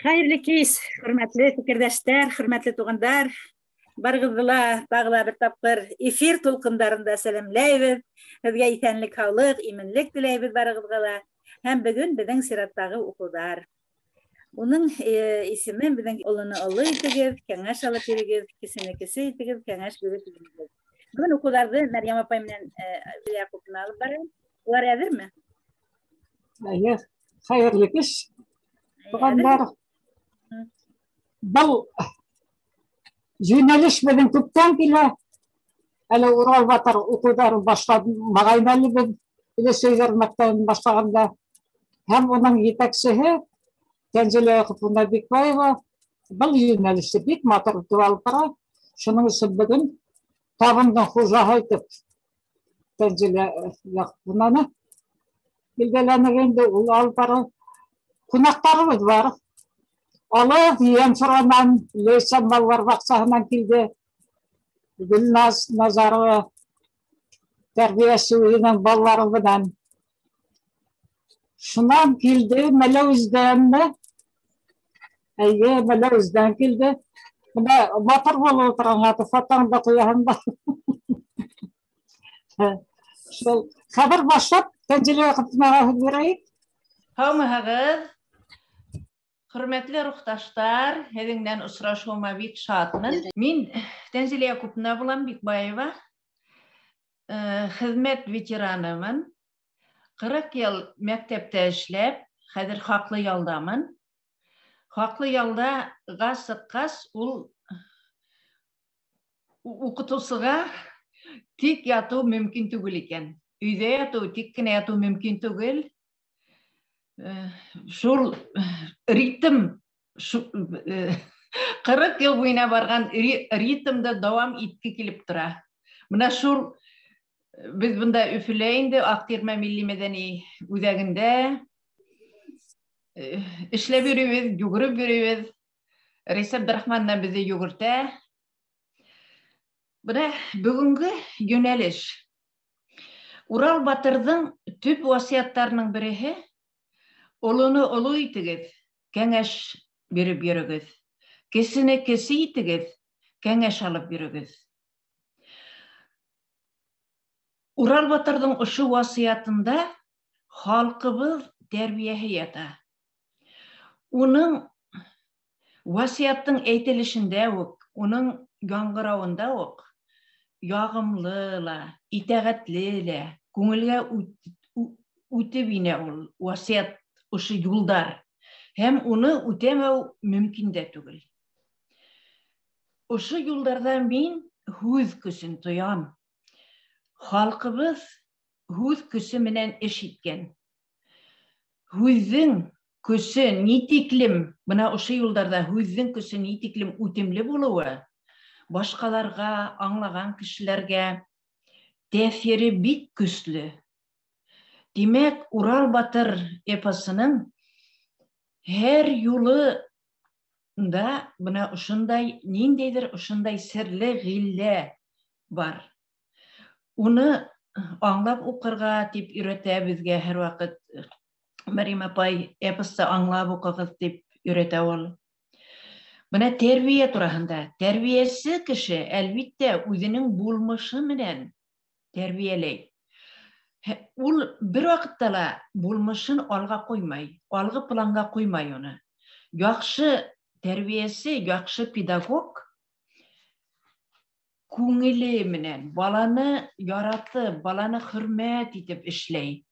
Хәерле кич, хөрмәтле фикердәштәр, хөрмәтле тугандар. Барыгызны ла тагыла бер тапкыр эфир тулкындарында сәламләйбез. Сезгә исәнлек, һаулык, именлек теләйбез барыгызга ла. Һәм бүген безнең сираттагы укудар. Уның исеме безнең улыны олы итегез, кәңәш алып бирегез, кесене кесе итегез, кәңәш биреп бирегез. Бүген укуларны Мәрьям апай менән Якубны алып барам. Улар әзерме? Әйе, хәерле кич, тугандар. Был жөнәлеш безнең күптән килә. Әле Урал Батыр укударын башламаган әле без Илешегер мәктәбен башлаганда. Һәм уның җитәкчесе Тәнзилә Якубовна Бикбаева был жөнәлеште бик матур итеп алып бара. Шуның өчен бүген табынның хуҗаһы итеп Тәнзилә Якубовнаны билгеләнегәндә ул алып бара. Кунактарыбыз бар. Алып Янфраннан Лейсан балалар бакчасыннан килде. Гөлназ Назарова тәрбиясе үзенең балалары белән. Шуннан килде Мәләүездән. Әйе, Мәләүездән килде. Менә батыр булып торган фотоңда куяһың да. Шул хәбәр башлап Тәнзилә Якубовнага бирәйек. Һаумыһығыҙ, хөрмәтле рухташтар, һеҙҙең осрашыуыма бик шатмын. Мин Тәнзилә Якубовна булам Бикбаева, хеҙмәт ветеранымын. 40 йыл мәктәптә эшләп, хәҙер хаҡлы ялдамын. Хаҡлы ялдага сыҡҡас, ул уҡытыусыға тик ятыу мөмкин түгел икән. Өйҙә ятыу, тик кенә ятыу мөмкин түгел. Шул ритм 40 йыл буйына барған ритмды дауам итке килеп тора. Менә шул без бында Өфөлә инде Аҡтирмә милли мәҙәни үҙәгендә эшләп йөрөйбөҙ, йүгереп йөрөйбөҙ. Рәйсә Абдрахмановна беҙҙе йүгертә. Бына бөгөнгө йүнәлеш. Урал Батырҙың төп васыяттарының береһе олоно оло итегеҙ, кәңәш биреп йөрөгөҙ. Кесене кесе итегеҙ, кәңәш алып йөрөгөҙ. Урал Батырҙың ошо васыятында халҡыбыҙ тәрбиәһе ята. Уның васыяттың әйтелешендә үк, уның яңғырауында үк яғымлы ла, итәғәтле лә, күңелгә үтеп инә ул васыят ошо юлдар. Һәм уны үтәмәү мөмкин дә түгел. Ошо юлдарҙа мин һүҙ көсөн тоям. Халҡыбыҙ һүҙ көсө менән эш иткән. Һүҙҙең көсө ни тиклем, бына ошо юлдарҙа һүҙҙең көсө ни тиклем үтемле булыуы, башҡаларға, аңлаған кешеләргә тәьҫире бик көслө. Димәк, Урал Батыр эпосының һәр юлы да бына ошондай, ниндәйҙер ошондай серле ғиллә бар. Уны аңлап уҡырға тип өйрәтә беҙгә һәр ваҡыт. Мәрйәм апай, эпосты аңлап уҡығыҙ тип өйрәтә ул. Бына тәрбиә тураһында. Тәрбиәсе кеше, әлбиттә, үҙенең булмышы менән тәрбиәләй. Ул бер ваҡытта ла булмышын алға ҡуймай, алғы планға ҡуймай уны. Яҡшы тәрбиәсе, яҡшы педагог күңеле менән баланы яратып, баланы хөрмәт итеп эшләй.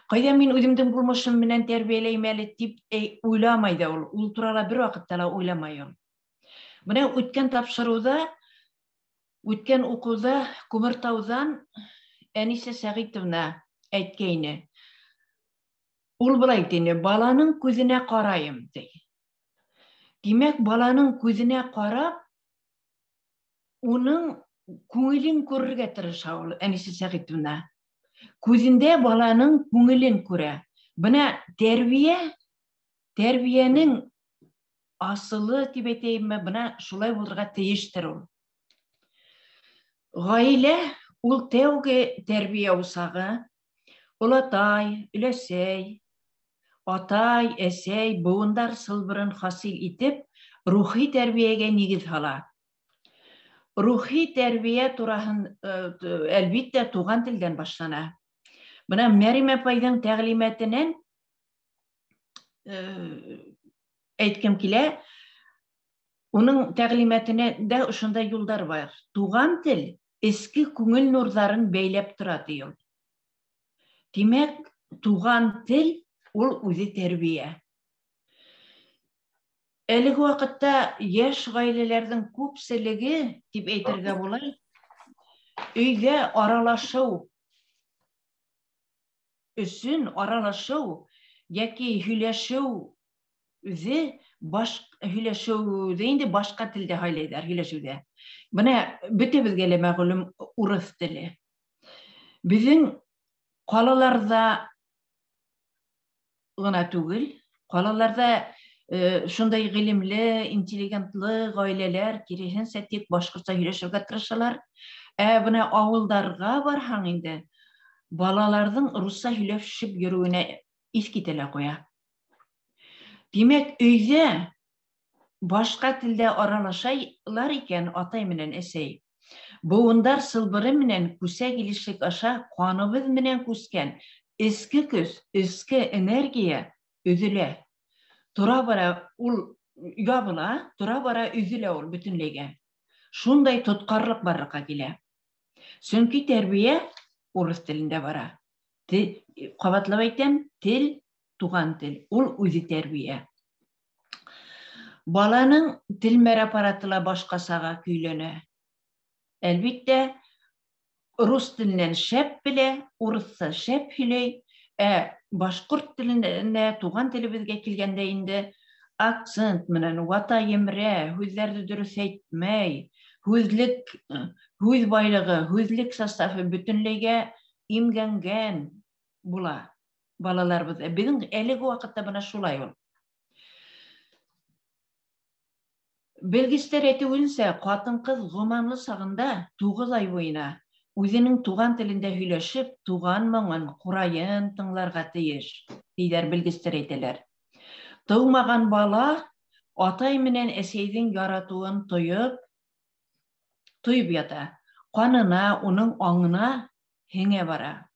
Ҡайҙа мин үҙемдең булмышым менән тәрбиәләйем әле тип уйламай ҙа ул. Ул турала бер ваҡытта ла уйламай ул. Бына үткән тапшырыуҙа, үткән уҡыуҙа Күмертауҙан Әнисә Сәғитовна әйткәйне. Ул былай тине, баланың күҙенә ҡарайым, ти. Димәк, баланың күҙенә ҡарап, уның күңелен күрергә тырыша ул, Әнисә Сәғитовна. Күҙендә баланың күңелен күрә. Бына тәрбиәнең асылы тип әйтәйемме, бына шулай булырға тейештер ул. Ғаилә ул тәүге тәрбиә усағы, олатай, өләсәй, атай, әсәй, буындар сылбырын хасил итеп, рухи тәрбиягә нигез һала. Рухи тәрбия тураһын әлбиттә туган телдән башлана. Бына Мәрим апайның тәгълиматынан әйткем килә, уның тәгълиматында ошондай юлдар бар. Туган тел эске күңел нурҙарын бәйләп тора тиyor. Димәк, туган тел ул үзе тәрбия. Әлеге вакытта яшь гаиләләрнең күпселеге, дип әйтергә була, өйдә аралашыу өсөн аралашыу яки һөйләшеү үзе һөйләшеүҙе инде башҡа телдә һайлайҙар һөйләшеүҙә. Бына бөтәбеҙгә лә мәғлүм урыҫ теле. Беҙҙең ҡалаларҙа ғына түгел, ҡалаларҙа шундай ғилемле, интеллигентлы ғаиләләр киреһенсә тик башҡортса һөйләшергә тырышалар. Бына ауылдарға барһаң инде, балаларҙың русса һөйләшеп йөрөүенә иҫ китә ҡуя. Димәк, өйҙә башҡа телдә аралашалар икән атай менән әсәй. Быуындар сылбыры менән күсә килешлек аша ҡаныбыҙ менән күскән эске көс, эске энергия өҙөлә. Тора-бара ул ябыла, тора-бара өҙөлә ул бөтөнләйгә. Шундай тотҡарлыҡ барлыҡҡа килә. Сөнки тәрбиә урыҫ телендә бара. Ҡабатлап әйтәм, тел, туған тел, ул үҙе тәрбиә. Баланың телмәр аппараты ла башҡасаға көйләнә. Әлбиттә, рус теленән шәп белә, урыҫса шәп һөйләй, башҡорт теленә, туған телебеҙгә килгәндә инде акцент менән вата емрә, һүҙҙәрҙе дөрөҫ әйтмәй, һүҙ байлығы, һүҙлек составы бөтөнләйгә имгәнгән була балаларыбыҙ. Беҙҙең әлеге ваҡытта бына шулай ул. Белгестәр әйтеүенсә, ҡатын-ҡыҙ ғоманлы сағында 9 ай буйына үҙенең туған телендә һөйләшеп, туған моңон, ҡурайын тыңларға тейеш, тиҙәр белгестәр әйтәләр. Тыумаған бала атай менән әсәйҙең яратыуын тойоп ята. Ҡанына, уның аңына һеңә бара.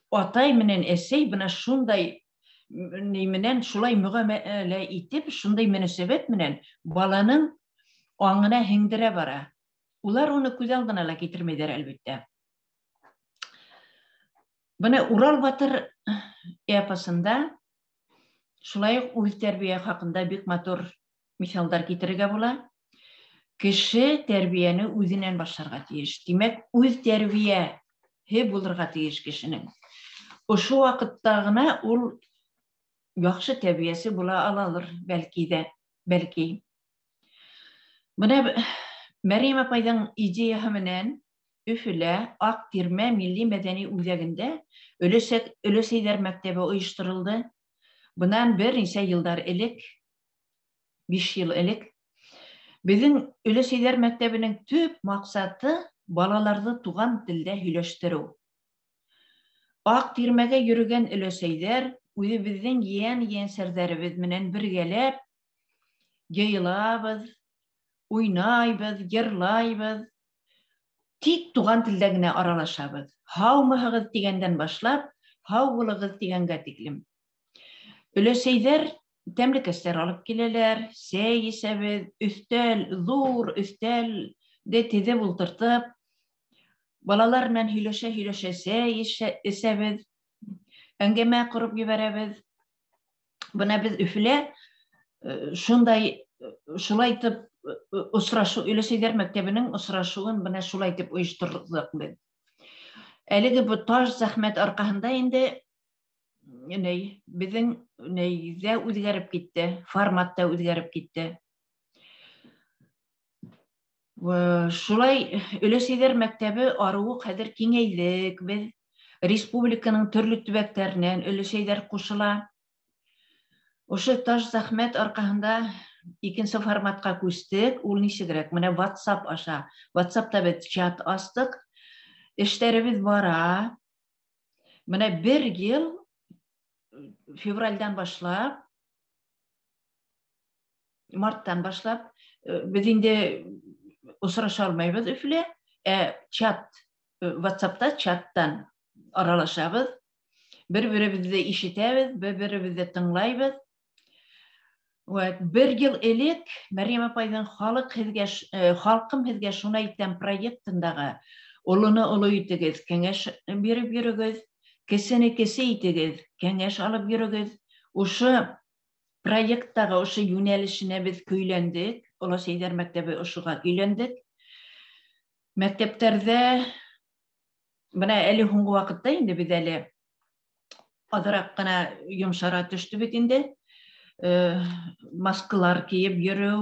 Атай менән әсәй бына шундай менән, шулай мөғәмәлә итеп, шундай мөнәсәбәт менән баланың аңына һеңдерә бара. Улар уны күҙ алдына ла китермәйҙәр, әлбиттә. Бына Урал батыр эпосында шулай уҡ үҙ тәрбиә хаҡында бик матур миҫалдар китерергә була. Кеше тәрбиәне үҙенән башларға тейеш. Димәк, үҙ тәрбиәһе булырға тейеш кешенең. Ошо ваҡытта ғына ул яҡшы тәрбиәсе була алалыр, бәлки. Бына Мәрим апайҙың идеяһы менән Өфөлә Аҡ Тирмә милли мәҙәни үҙәгендә өләсәйҙәр мәктәбе ойошторолдо. Бынан бер нисә йылдар элек, 5 йыл элек, беҙҙең өләсәйҙәр мәктәбенең төп маҡсаты балаларҙы туған телдә һөйләштереү. Аҡ Тирмәгә йөрөгән өләсәйҙәр үҙебеҙҙең ейән-ейәнсәрҙәребеҙ менән бергәләп йыйылабыҙ, уйнайбыҙ, йырлайбыҙ. Тик туған телдә генә аралашабыҙ. Һаумыһығыҙ тигәндән башлап, һау булығыҙ тигәнгә тиклем. Өләсәйҙәр тәмлекәстәр алып киләләр, сәй эсәбеҙ, ҙур өҫтәлде теҙеп ултыртып, балалар менән һөйләшә сәй эсәбеҙ, әңгәмә ҡороп ебәрәбеҙ. Бына беҙ Өфөлә шулай итеп өләсәйҙәр мәктәбенең осрашыуын бына шулай итеп ойошторҙоҡ беҙ. Әлеге бу таш зәхмәт арҡаһында инде беҙҙең дә үҙгәреп китте, формат та үҙгәреп китте. Шулай өләсәйҙәр мәктәбе арыуы хәҙер киңәйҙек беҙ. Республиканың төрлө төбәктәренән өләсәйҙәр ҡушыла. Ошо таш зәхмәт арҡаһында икенсе форматҡа күстек. Ул нисегерәк? Менә WhatsApp аша. WhatsAppта беҙ чат астыҡ. Эштәребеҙ бара. Менә 1 йыл fevral başlap, marttan başlap biz indi uçraşa almayız üfle. Chat, WhatsApp'ta chattan aralaşabız. Bir-birimizi işitemiz, bir-birimizi tınlayız. Bir yıl elek Meryem apaydan halkım hizge şuna itten proyektindagi ulunu itigiz, kengeş berip yürügiz, kesini kesi itigiz, kengeş alıp yürügiz. Uşu proyektdagi uşu yönelişine biz köylendik. Ola Seyder Mektebi uşuga köylendik. Mektepterde bana eli hungu vakıtta indi biz eli azırak gana yumşara düştü bit indi. Maskalar kiyip yürü,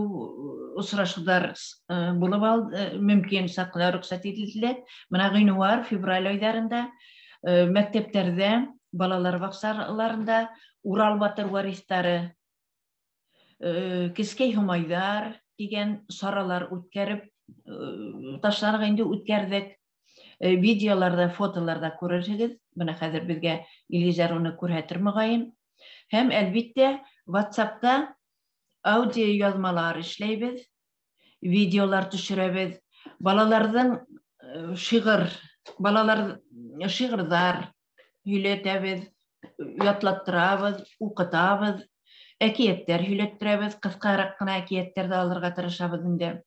usraşıklar bulup aldı, mümkün saklar ruhsat edildi. Bana günü var, fevral aylarında mekteplerde, balalar baksalarında Ural Batır varisleri, Kiskey Humaydar diyen saralar ütkerip, taşlarına indi ütkerdik. Videolarda, fotolarda görürsünüz. Bana hazır bizge ilgiler onu көрһәтер Hem elbette WhatsApp'ta audio yazmalar işleybiz, videolar düşürebiz. Balalardan şiirler hületebiz, yatlattırabız, okutabız, ekiyetler hülettirebiz, kıskarak kına ekiyetler de alırga tırışabız indi.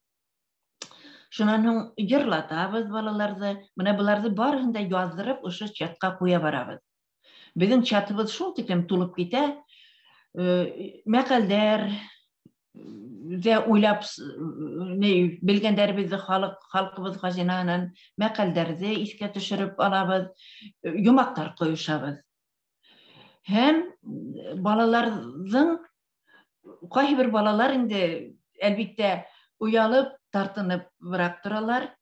Şundan yırlatabız balalarda, buna bularda barında yazdırıp uşu chatqa koya barabız. Bizim chatımız şol tikem tulup gite, mekalder, ve uylap bilgenler bizi halkımız hazinanan mekalderdi iske düşürüp alabız, yumaklar koyuşabız. Hem balaların, kayı bir balalar indi elbette uyalıp tartınıp bıraktıralar,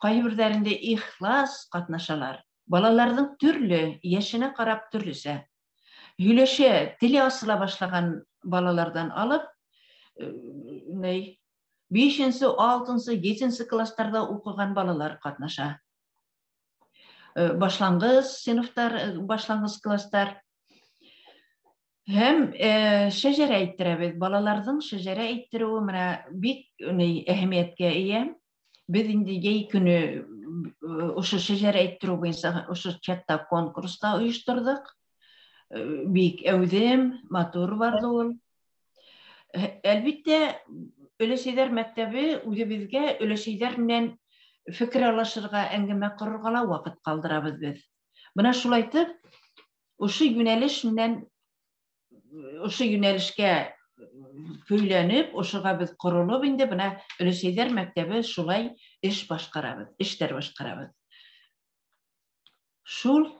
kayı birlerinde ihlas katnaşalar. Balalarının türlü, yaşına karab türlüse. Hüleşe, dili asıla başlayan balalardan alıp, 5. 6. 7. klaslarda okuyan balalar katnaşa. Başlangıç sınıflar, başlangıç klaslar. Hem şecere ettirebiz. Balalardan şecere ettiriyor. Bir ehemmiyetke iyi. Biz indi yey günü uşu şecere ettiriyor boyunca uşu chatta konkursta uyuşturduk. Büyük evdim, motor vardı ol. Elbette öyle şeyler mektebi uydu bizge öyle şeyler bilen fikir alaşırga, engime kururgala vakit kaldırabız biz. Buna şulaytıp uşu yönelişke köylenip, uşuga biz kurulup indi buna öyle şeyler mektebi şulay işler başkarabız. Şul,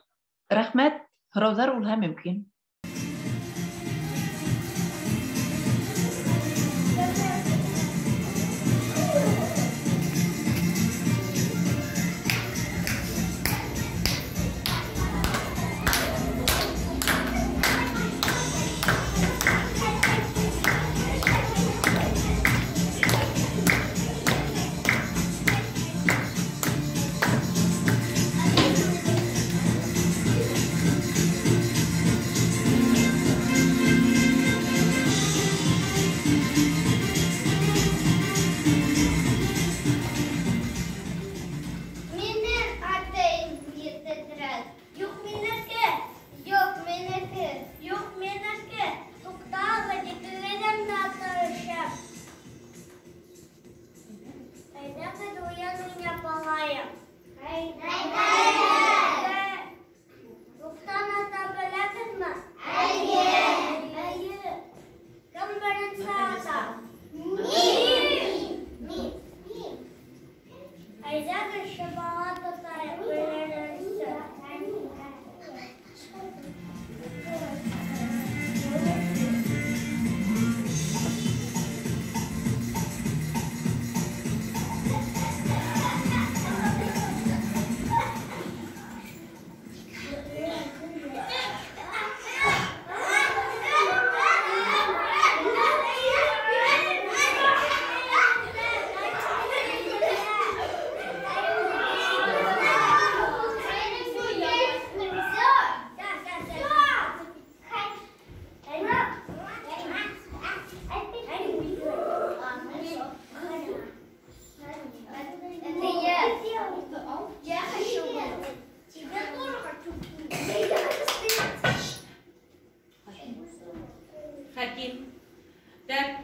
rahmet, hıravdar olha mümkün.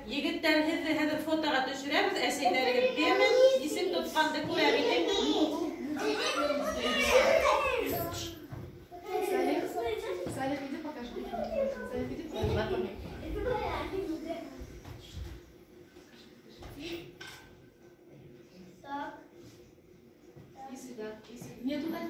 Yigitler hadi fotoğraf düşüremiz, eserleri demez, isim tutkandı kurabilir. Salih gidip bakar. Salih gidip bakar. Niye tutar?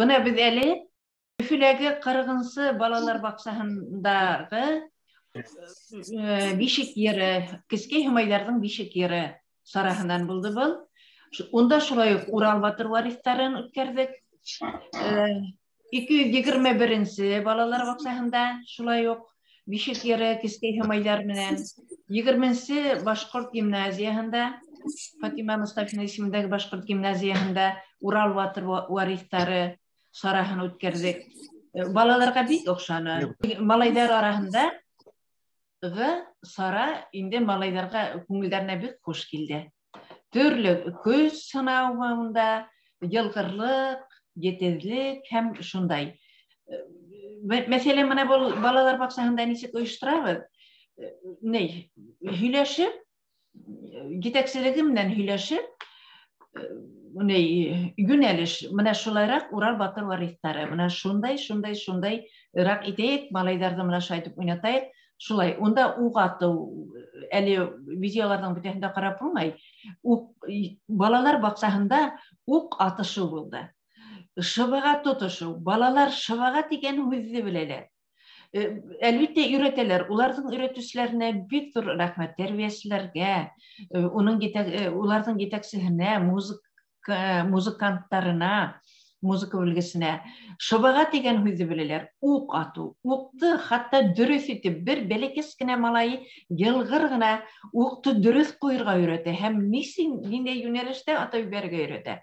Мына без әле Өфөләге 40-нчы балалар баксаһындагы бишек йөрі, кескей хымайлардың бишек йөрі сараһынан булды был. Онда шулай ук Урал батыр варисларын үткәрдек. 221-нче балалар баксаһында шулай ук бишек йөрі, кескей хымайлар менән 20-нче башкорт гимназияһында Фатима Мустафина исемендәге башкорт гимназияһында Урал батыр варислары сараһын үткәрдек. Балаларга бик охшаны. Малайдар араһында сара инде малайдарга күңелләренә бик хуш килде. Төрле көз сынауында йылгырлык, җитезлек һәм шундай. Мәсәлән, менә бу балалар баксаһында ничек оештырабыз? Һөйләшеп, җитәкчелеге менән һөйләшеп, юнәлеш, менә шулайрак Урал батыр варислары, менә шундай рак итәйек, малайдарны менә шайтып уйнатайык, шулай. Онда ук ату, әле видеоларның битәһендә карап булмай, балалар баксаһында ук атышу булды. Шыбыга тотышу, балалар шыбыга дигән һүзне беләләр. Әлбәттә өйрәтәләр, уларның өйрәтүчеләренә бик зур рәхмәт, тәрбиячеләргә, уларның җитәкчесенә, музыкантларына, музыка белгесенә шыбыга дигән һүзне беләләр. Ук ату, укты хәтта дөрес итеп, бер бәләкәс кенә малай йылгыр гына укты дөрес куярга өйрәтә һәм нинди юнәлештә атып бәргә өйрәтә.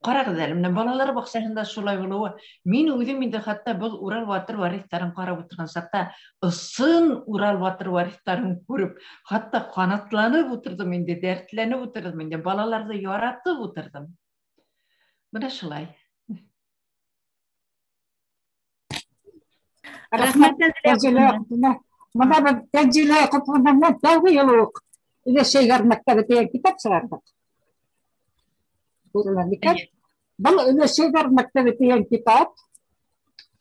Карагыз әле, менә балалар баксаһында шулай булуы. Мин үзем инде хәтта бу Урал батыр варисларын карап утырган сакта, ысын Урал батыр варисларын күреп, хәтта канатланып утырдым инде, дәртләнеп утырдым инде, балаларны яратып утырдым. Менә шулай. Рәхмәт Мына Тәнзилә Кутманнан тәүге юлы ук Өләшәйгәр мәктәбендә китап чыгарды. Был Өләшәйгәр мәктәбендә китап.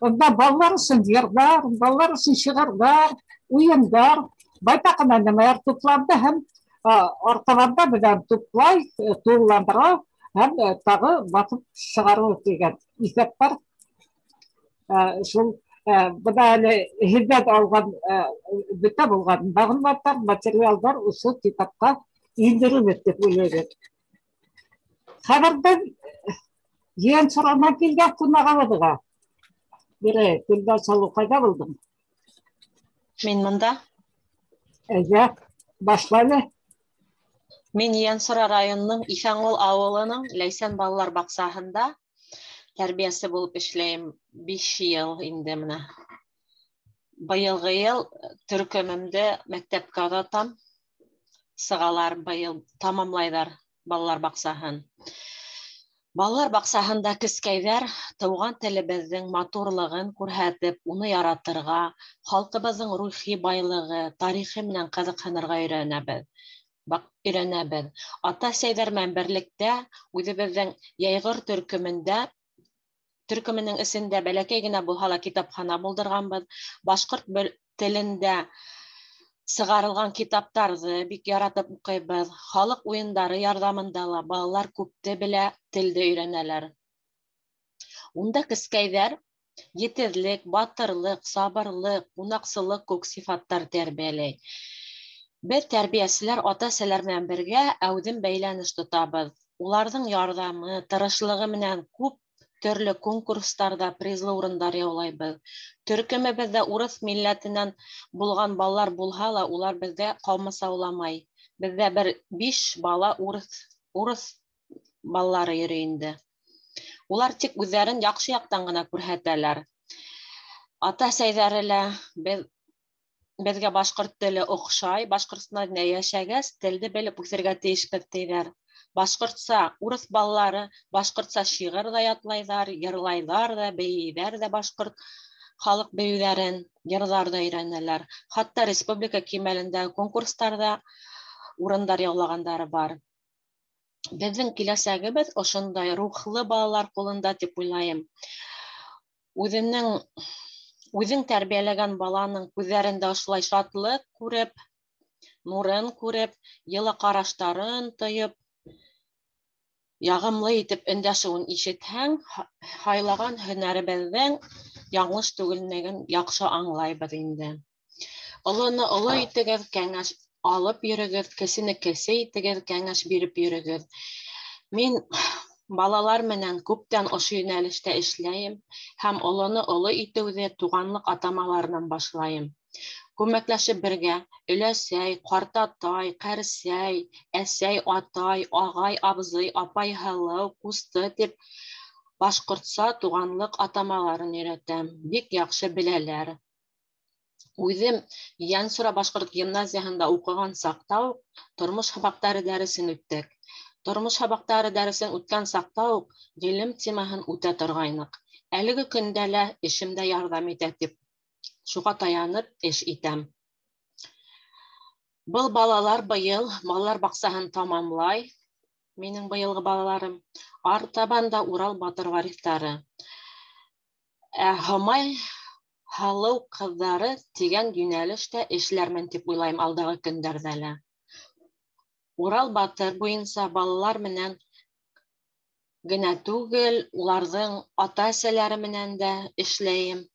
Онда балалар өчен йырдар, балалар өчен шигырьләр, уендар, байтак кына нәмәләр тупланды һәм артабанда белән туплай, тулландыра һәм тагы батып чыгару дигән исәп бар. Шул буда әле һидәт алган, бөтә булган мәгълүматлар, материалдар ошол китапка индерелеп дип уйлыйм. Хәбәрдән ен сорама килгән кунагыбызга. Бире, килдә салу кайда булдың? Мин монда. Башлады. Мин Янсыра районының Ифәңул авылының Ләйсән балалар баксаһында тәрбиясе булып эшләйм 5 ел инде менә. Быелгы ел төркемемдә мәктәпкә оҙатам. Сыгалар быел тамамлайҙар балалар баксаһын. Балалар баксаһында кескәйҙәр тыуған телебеҙҙең матурлығын күрһәтеп, уны яратырға, халҡыбыҙҙың рухи байлығы, тарихи менән ҡыҙыҡһынырға өйрәнәбеҙ. Ата-әсәйҙәр менән берлектә үҙебеҙҙең Йәйғыр төркөмөнөң эсендә бәләкәй генә булһа ла китапхана булдырғанбыҙ. Башҡорт телендә сығарылған китаптарҙы бик яратып уҡыйбыҙ. Халыҡ уйындары ярҙамында ла балалар күпте белә, телде өйрәнәләр. Унда кескәйҙәр етеҙлек, батырлык, сабырлык, ҡунаҡсылык күк сифаттар тәрбиәләй. Беҙ тәрбиәселәр ата-әсәләр менән бергә әүҙем бәйләнеш тотабыҙ. Уларҙың ярҙамы, тырышлығы менән күп төрлө конкурстарда призлы урындар яулайбыҙ. Төркөмөбөҙҙә урыҫ милләтенән булған балалар булһа ла, улар беҙгә ҡаумасауламай. Беҙҙә бер 5 бала урыҫ балалары йөрөй инде. Улар тик үҙҙәрен яҡшы яҡтан ғына күрһәтәләр. Ата-әсәйҙәре лә беҙгә башҡорт теле оҡшай, Башҡортостанда йәшәгәс, телде белеп үҫергә тейешбеҙ тиҙәр. Башҡортса урыҫ балалары, башҡортса шиғыр ҙа ятлайҙар, йырлайҙар ҙа, бейейҙәр ҙә башҡорт халыҡ бейеүҙәрен, йырҙар ҙа өйрәнәләр. Хатта республика кимәлендәге конкурстарҙа урындар яулағандары бар. Беҙҙең киләсәгебеҙ ошондай рухлы балалар ҡулында тип уйлайым. Үҙең тәрбиәләгән баланың күҙҙәрендә ошолай шатлыҡ күреп, нурын күреп, йылы ҡараштарын тойоп, яғымлы итеп өндәшеүен ишетһәң, һайлаган һөнәребеҙҙең яңылыш түгеллеген яҡшы аңлайбыҙ инде. Олоно оло итегеҙ, кәңәш алып йөрөгөҙ, кесене кесе итегеҙ, кәңәш биреп йөрөгөҙ. Мин балалар менән күптән ошо йүнәлештә эшләйем һәм олоно оло итеүҙе туғанлыҡ атамаларынан башлайым. Күмәкләшеп бергә өләсәй, ҡартатай, ҡәрсәй, әсәй, атай, ағай, абзый, апай, һылыу, ҡусты тип башҡортса туғанлыҡ атамаларын өйрәтәм. Бик яҡшы беләләр. Үҙем Йәнсура башҡорт гимназияһында уҡыған саҡта уҡ тормош һабаҡтары дәресен үттек. Тормош һабаҡтары дәресен үткән саҡта уҡ ғилем темаһын үтә торғайныҡ. Әлеге көндә лә эшемдә ярҙам итә тип шуға таянып эш итәм. Был балалар быйыл балалар баҡсаһын тамамлай. Минең быйылғы балаларым. Артабанда Урал Батыр варифтары. Һомай һалыу ҡыҙҙары тигән йүнәлештә эшләрмен тип уйлайым алдағы көндәрҙә лә. Урал Батыр буйынса балалар менән генә түгел, уларҙың ата-әсәләре менән дә эшләйем.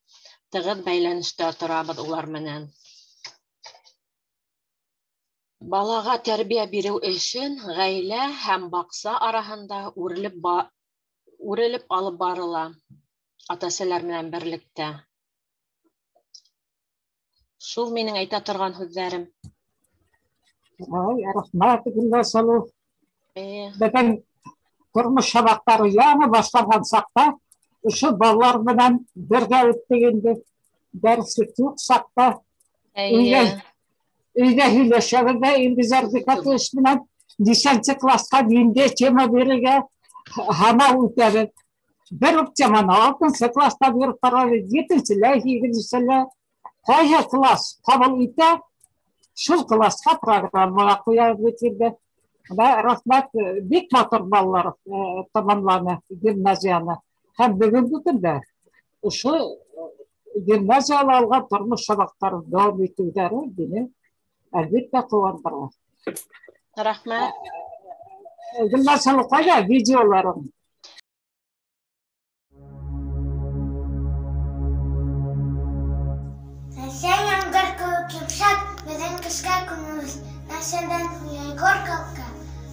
Тығыҙ бәйләнештә торабыҙ улар менән. Балаға тәрбиә биреү эшен ғаилә һәм баҡса араһында үрелеп алып барыла ата-әсәләр менән берлектә. Шул минең әйтә торған һүҙҙәрем. Рәхмәт, Гөлнәсәлу. Беҙҙең тормош һабаҡтары яңы башланған саҡта ошо балалар менән бергә үттек инде. Дәреслек юҡ саҡта. Өйҙә һөйләшәбеҙ ҙә Илгизәр Бикәтович менән 10 класҡа ниндәй тема бирергә һанау үтәбеҙ. Бер үк теманы 6 класста биреп торабыҙ, 7-лә, 8-лә. Ҡайһы класс ҡабул итә, шул классҡа программаға ҡуябыҙ инде. Рәхмәт, бик матур балалар тамамланы гимназияны. Һәм бөгөнгө көндә ошо гимназияла алған тормош сабаҡтарын дауам итеүҙәре мине әлбиттә ҡыуандыра. Рәхмәт. Гөлнәсәлу, ҡайҙа видеоларың? Әсәң яңғыр кеүек йомшаҡ, беҙҙең көскә күңелбеҙ. Әсәдән һуң горкалҡа,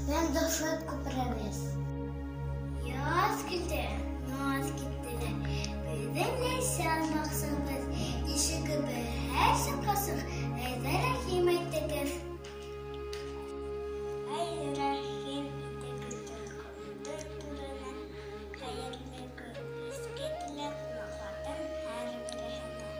беҙҙең дуҫлыҡ күперебеҙ. Яҙ килде, наз китте лә, беҙҙең ләйсән маҡсатыбыҙ. Ишегебеҙ һәр саҡ асыҡ, әйҙә рәхим итегеҙ. Әйҙә рәхим итегеҙ ҡыуҙы түренә, хәйерле көн, изге теләк маҡлатым һәр береһенә.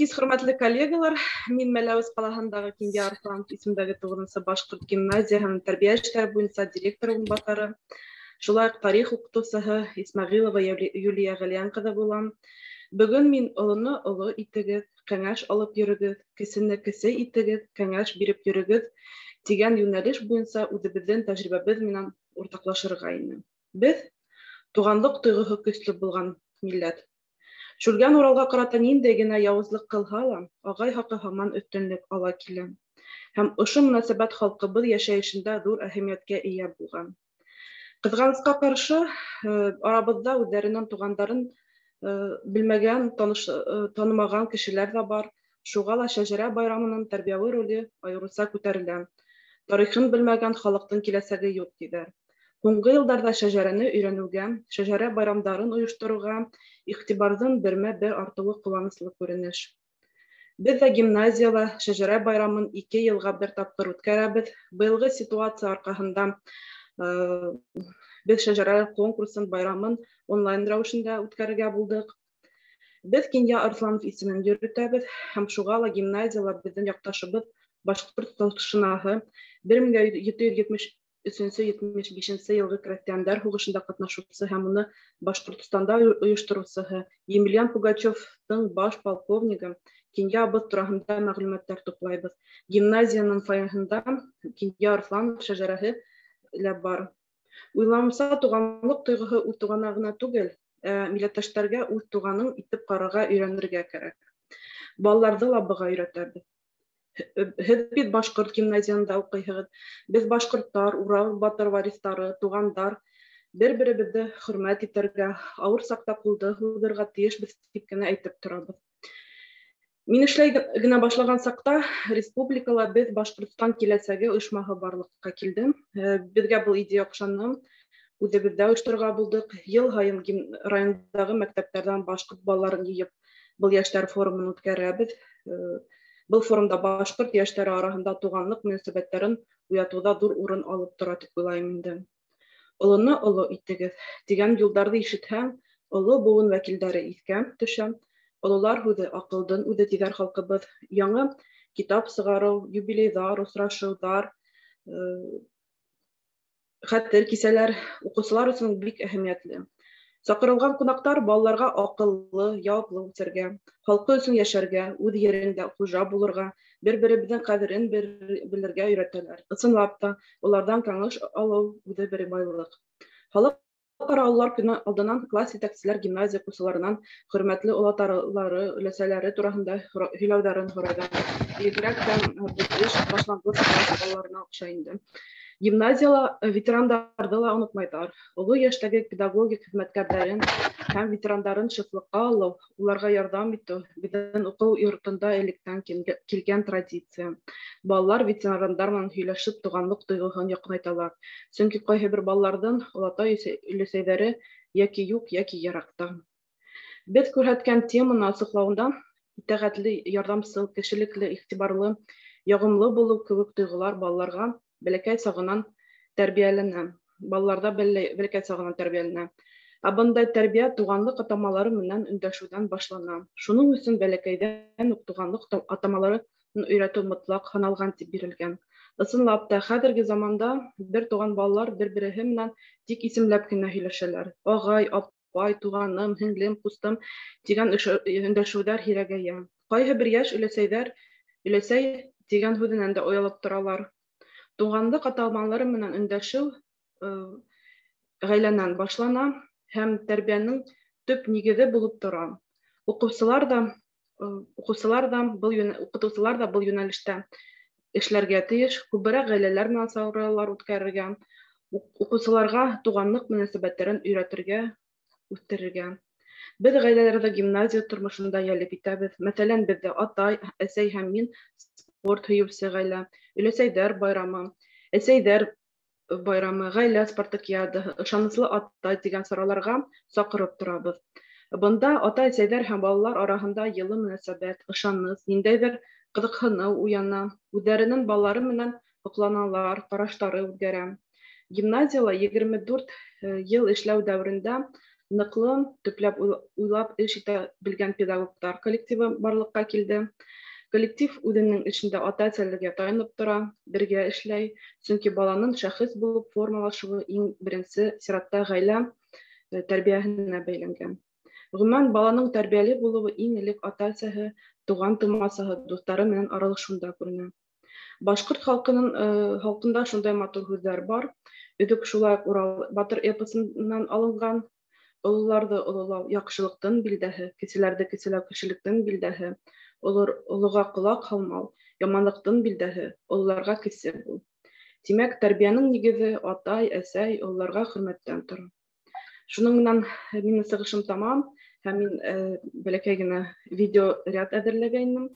кис, хөрмәтле коллегалар, мин Мәләвез ҡалаһындағы Кинйә Арсланов исемендәге 9-нчы башҡорт гимназияһының тәрбиә эштәре буйынса директор урынбаҫары, шулай уҡ тарих уҡытыусыһы Исмәғилова Юлия Ғәлиән ҡыҙы булам. Бөгөн мин олоно оло итегеҙ, кәңәш алып йөрөгөҙ, кесене кесе итегеҙ, кәңәш биреп йөрөгөҙ тигән йүнәлеш буйынса үҙебеҙҙең тәжрибәбеҙ менән уртаҡлашырға ине. Беҙ туғанлыҡ тойғоһо көслө булған милләт. Шүлгән Уралға ҡарата ниндәй генә яуызлыҡ ҡылһа ла, ағай хаҡы һаман өҫтөнлөк ала килә. Һәм ошо мөнәсәбәт халҡыбыҙ йәшәйешендә ҙур әһәмиәткә эйә булған. Ҡыҙғанысҡа ҡаршы, арабыҙҙа үҙҙәренең туғандарын белмәгән, танымаған кешеләр ҙә бар. Шуға ла шәжәрә байрамының тәрбиәүи роле айырыуса күтәрелә. Тарихын белмәгән халыҡтың киләсәге юҡ, тиҙәр. Һуңғы йылдарҙа шәжәрәне өйрәнеүгә, шәжәрә байрамдарын ойоштороуға иғтибарҙың бермә-бер артыуы ҡыуаныслы күренеш. Беҙ ҙә гимназияла шәжәрә байрамын 2 йылға бер тапҡыр үткәрәбеҙ. Быйылғы ситуация арҡаһында беҙ шәжәрә конкурсын, байрамын онлайн рәүешендә үткәрергә булдыҡ. Беҙ Кинйә Арсланов исемен йөрөтәбеҙ һәм шуға ла гимназияла беҙҙең яҡташыбыҙ башҡорт старшинаһы 1773-75 йылғы крәҫтиәндәр һуғышында ҡатнашыусы һәм уны Башҡортостанда ойоштороусыһы Емельян Пугачевтың баш полковнигы Кинйә абыҙ тураһында мәғлүмәттәр туплайбыҙ. Гимназияның фойеһында Кинйә Арсланов шәжәрәһе лә бар. Уйлауымса, туғанлыҡ тойғоһо үҙ туғанына ғына түгел, милләттәштәргә үҙ туғаның итеп ҡарарға өйрәнергә кәрәк. Балаларҙы ла быға өйрәтәбеҙ. Һеҙ бит башҡорт гимназияһында уҡыйһығыҙ. Беҙ башҡорттар, Урал батыр варистары, туғандар, бер-беребеҙҙе хөрмәт итергә, ауыр саҡта ҡулды һуҙырға тейешбеҙ тип кенә әйтеп торабыҙ. Мин эшләй генә башлаған саҡта республикала беҙ Башҡортостан киләсәге ойошмаһы барлыҡҡа килде. Беҙгә был идея оҡшаны. Үҙебеҙҙә ойошторорға булдыҡ. Йыл һайын райондағы мәктәптәрҙән башҡорт балаларын йыйып, был йәштәр форумын үткәрәбеҙ. Был форумда башҡорт йәштәре араһында туғанлыҡ мөнәсәбәттәрен уятыуҙа ҙур урын алып тора тип уйлайым инде. Олоно оло итегеҙ тигән юлдарҙы ишетһәм, оло быуын вәкилдәре иҫкә төшә. Ололар һүҙе аҡылдың үҙе тиҙәр халҡыбыҙ. Яңы китап сығарыу, юбилейҙар, осрашыуҙар, хәтер кисәләр уҡыусылар өсөн бик әһәмиәтле. Саҡырылған ҡунаҡтар балаларға аҡыллы, яуаплы үҫергә, халҡы өсөн йәшәргә, үҙ ерендә хужа булырға, бер-беребеҙҙең ҡәҙерен белергә өйрәтәләр. Ысынлап та, уларҙан кәңәш алыу үҙе бер байлыҡ. Халыҡ-ара Ололар көнө алдынан класс етәкселәр гимназия уҡыусыларынан хөрмәтле олаталары, өләсәләре тураһында һөйләүҙәрен һорайҙар. Бигерәк тә эш башланғыс класс балаларына оҡшай инде. Гимназияла ветерандарҙы ла онотмайҙар. Оло йәштәге педагогик хеҙмәткәрҙәрен һәм ветерандарын шифлыҡҡа алыу, уларға ярҙам итеү беҙҙең уҡыу йортонда электән килгән традиция. Балалар ветерандар менән һөйләшеп туғанлыҡ тойғоһон яҡынайталар. Сөнки ҡайһы бер балаларҙың олатай өләсәйҙәре йәки юҡ, йәки йыраҡта. Беҙ күрһәткән теманы асыҡлауында итәғәтле, ярҙамсыл, кешелекле, иғтибарлы, яғымлы булыу кеүек тойғолар балаларға бәләкәй сағынан тәрбиәләнә. Балаларҙа бәләкәй сағынан тәрбиәләнә. Ә бындай тәрбиә туғанлыҡ атамалары менән өндәшеүҙән башлана. Шуның өсөн бәләкәйҙән үк туғанлыҡ атамаларын өйрәтеү мотлаҡ һаналған тип бирелгән. Ысынлап та, хәҙерге заманда бер туған балалар бер-береһе менән тик исемләп кенә һөйләшәләр. Ағай, апай, туғаным, һеңлем, ҡустым тигән өндәшеүҙәр һирәгәйә. Ҡайһы бер йәш өләсәй тигән һүҙенән дә оялып торалар. Туғанлыҡ атамалары менән өндәшеү ғаиләнән башлана һәм тәрбиәнең төп нигеҙе булып тора. Уҡытыусылар да был йүнәлештә эшләргә тейеш, күберәк ғаиләләр менән саураулар үткәрергә, уҡыусыларға туғанлыҡ мөнәсәбәттәрен өйрәтергә, үҫтерергә. Беҙ ғаиләләрҙе гимназия тормошонда йәлеп итәбеҙ. Мәҫәлән, беҙҙә атай, әсәй һәм мин спорт һөйөүсе ғаилә, өләсәйҙәр байрамы, әсәйҙәр байрамы, ғаилә спартакиадаһы, ышаныслы атай тигән сараларға саҡырып торабыҙ. Бында ата-әсәйҙәр һәм балалар араһында йылы мөнәсәбәт, ышаныс, ниндәйҙер ҡыҙыҡһыныу уяна, үҙҙәренең балалары менән һоҡланалар, ҡараштары үҙгәрә. Гимназияла 24 йыл эшләү дәүерендә Ныклы, төпләп уйлап эш итә белгән педагогтар коллективы барлыкка килде. Коллектив үҙенең эшендә ата-әсәләргә таянып тора, бергә эшләй, сөнки баланың шәхес булып формалашуы иң беренсе сиратта гаилә тәрбияһенә бәйләнгән. Гомумән, баланың тәрбияле булуы иң элек ата-әсәһе, туган-тумасаһы, дуҫтары менән аралашыуында күренә. Башҡорт халҡында шундай матур һүҙҙәр бар. Өҙөк шулай уҡ Урал батыр эпосынан алынған. Ололарҙы ололау яҡшылыҡтың билдәһе, кеселәрҙе кеселәү кешелектең билдәһе, олоға ҡолаҡ һалмау, яманлыҡтың билдәһе, ололарға кесе бул. Тимәк, тәрбиәнең нигеҙе атай, әсәй, ололарға хөрмәттән тора. Шуның менән минең сығышым тамам, һәм мин бәләкәй генә видео ряд әҙерләгәйнем.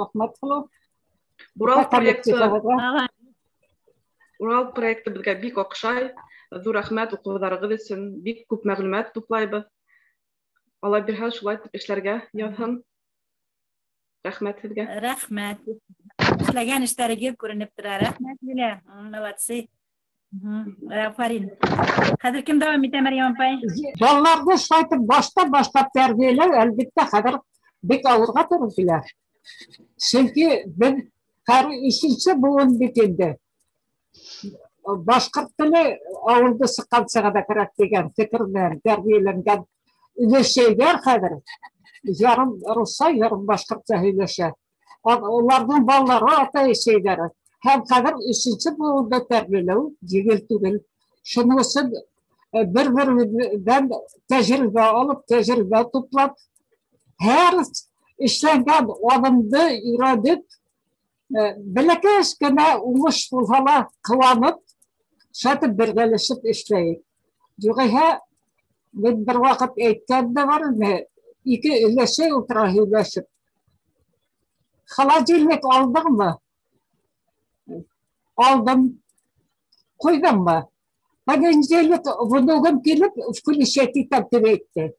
Рахмат ҡылыу. Урал проекты беҙгә бик оҡшай. Ҙур рәхмәт уҡыуҙарығыҙ өсөн. Бик күп мәғлүмәт туплайбыҙ. Алла бирһә, шулай эшләргә яҙһын. Рәхмәт һеҙгә. Рәхмәт. Эшләгән эштәрегеҙ күренеп тора. Рәхмәт Лилә. Молодцы. Афарин. Хәҙер кем дауам итә, Мәрйәм апай? Балаларҙы шайтып баштап тәрбиәләү, әлбиттә, хәҙер бик ауырға тура килә. Сөнки беҙ ишенсе быуын бит инде. Башҡорт теле ауылды сыҡҡансыға да кәрәк дигән фекер менән тәрбиәләнгән өләсәйҙәр хәҙер ярым русса, ярым башҡортса һөйләшә. Уларҙың балалары, ата-әсәйҙәре. Һәм хәҙер ишенсе быуынды тәрбиәләү еңел түгел. Шуның өсөн бер-берҙән тәжрибә алып, тәжрибә туплап, һәр эшләнгән аҙымды өйрәнеп, бәләкәс кенә уңыш булһа ла ҡыуанып, шатып бергәләшеп эшләйек. Юғиһә, мин бер ваҡыт әйткән дә бар ине, ике өләсәй ултыра һөйләшеп. Холодильник алдыңмы? Алдым. Ҡуйҙыңмы? Понедельник внугым килеп, включать итеп тип әйтте.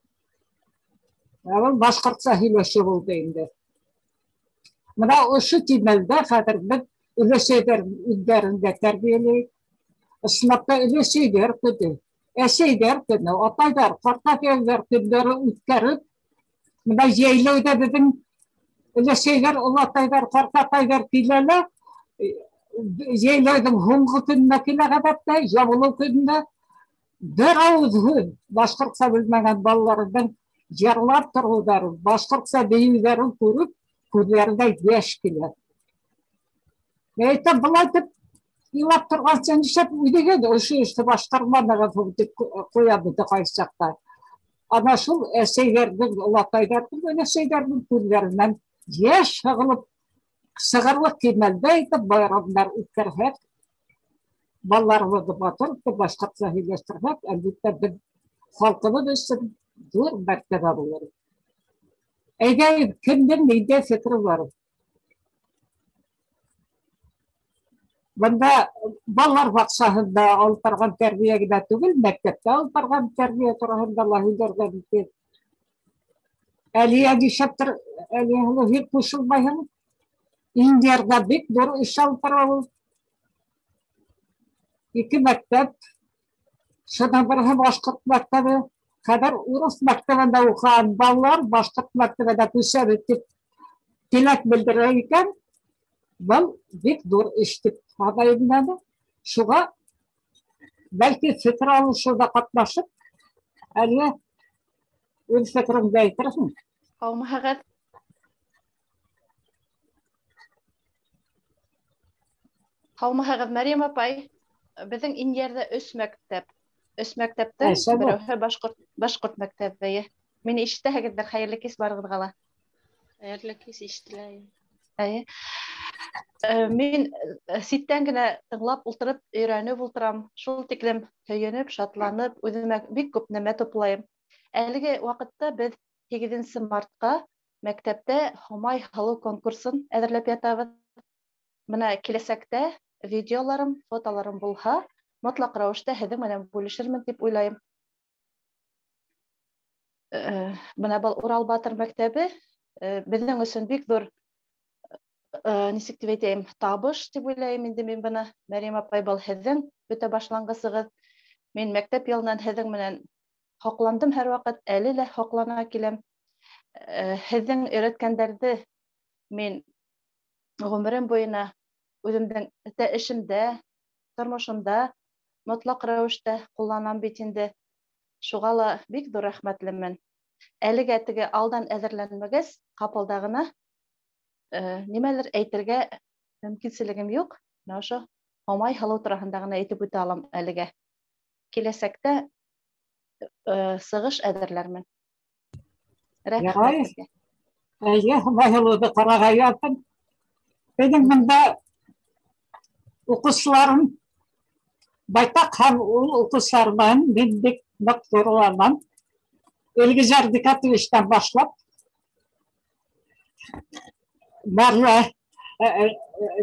Башҡортса һөйләшеү булды инде. Мына ошо тимәлдә хәҙер беҙ өләсәйҙәр үҙҙәрендә тәрбиәләйек. Ысынлапта өләсәйҙәр көндө, әсәйҙәр көнө, атайҙар, ҡартафәлдәр көндәре үткәреп, мына йәйләүҙә беҙҙең өләсәйҙәр, олатайҙар, ҡартафайҙар киләлә, йәйләүҙең һуңғы көнөнә килә ғәҙәттә, ябылыу көнөнә бер ауыҙ һүҙ башҡортса белмәгән балаларҙың йырлап тороуҙарын, башҡортса бейеүҙәрен күреп, күҙләренә йәш килә. Әйтәм, былай тип илап торғансы нишәп үҙегеҙ ошо эште башҡарманығыҙ тип ҡуябыҙ ҡайсы саҡта. Ана шул әсәйҙәрҙең, олатайҙарҙың, өләсәйҙәрҙең күҙләренән йәш һығылып, сығырлыҡ кимәлдә итеп байрамдар үткәрһәк, балаларыбыҙҙы матур итеп башҡортса һөйләштерһәк, әлбиттә беҙ халҡыбыҙ өсөн ҙур мәртәбә булыр. Әйҙә, кемдең ниндәй фекере бар? Бында балалар баҡсаһында алып барған тәрбиә генә түгел, мәктәптә алып барған тәрбиә тураһында ла һөйләргә мөмкин. Әлиә нишәптер, Әлиә һеҙ ҡушылмайһығыҙ? Индиярда бик ҙур эш алып бара ул. 2 мәктәп, шуның береһе башҡорт мәктәбе. Хәҙер урыс мәктәбендә уҡыған балалар башҡорт мәктәбенә күсәбеҙ тип теләк белдерә икән. Был бик ҙур эш тип һанайым. Шуға бәлки фекер алышыуҙа ҡатнашып, әле үҙ фекереңде әйтерһең. Һаумыһығыҙ. Һаумыһығыҙ, Мәрйәм апай. Беҙҙең Инйәрҙә 3 мәктәп. 3 мәктәптең берәүһе башҡорт мәктәбе. Мине ишетәһегеҙҙер, хәйерле кис барығыҙға ла. Хәйерле кис ишетелә. Мин ситтән генә тыңлап ултырып, өйрәнеп ултырам. Шул тиклем һөйөнөп, шатланып, үҙемә бик күп нәмә туплайым. Әлеге ваҡытта беҙ 8 мартҡа мәктәптә һомай һалыу конкурсын әҙерләп ятабыҙ. Бына киләсәктә видеоларым, фотоларым булһа, мотлаҡ рәүештә һеҙҙең менән бүлешермен тип уйлайым. Бына был Урал Батыр мәктәбе беҙҙең өсөн бик ҙур, нисек тип әйтәйем, табыш тип уйлайым инде мин бына. Мәрйәм апай, был һеҙҙең бөтә башланғысығыҙ. Мин мәктәп йылынан һеҙҙең менән һоҡландым һәр ваҡыт, әле лә һоҡлана киләм. Һеҙҙең өйрәткәндәрҙе мин ғүмерем буйына үҙемдең эшемдә, тормошомда мотлаҡ рәүештә ҡулланам бит инде. Шуға ла бик ҙур рәхмәтлемен. Әлегә теге алдан әҙерләнмәгәс, ҡапылда ғына нимәлер әйтергә мөмкинселегем юҡ. Ошо һомай һалыу тураһында ғына әйтеп үтә алам әлегә. Киләсәктә сығыш әҙерләрмен. Рәхмәт. Һомай һалыуҙы ҡарарға ятым. Беҙҙең бында уҡыусыларым байтаҡ һәм ул уҡыусыларҙан мин бик ныҡ ҙурланам. Илгизәр Декатовичтан башлап, Мәрвә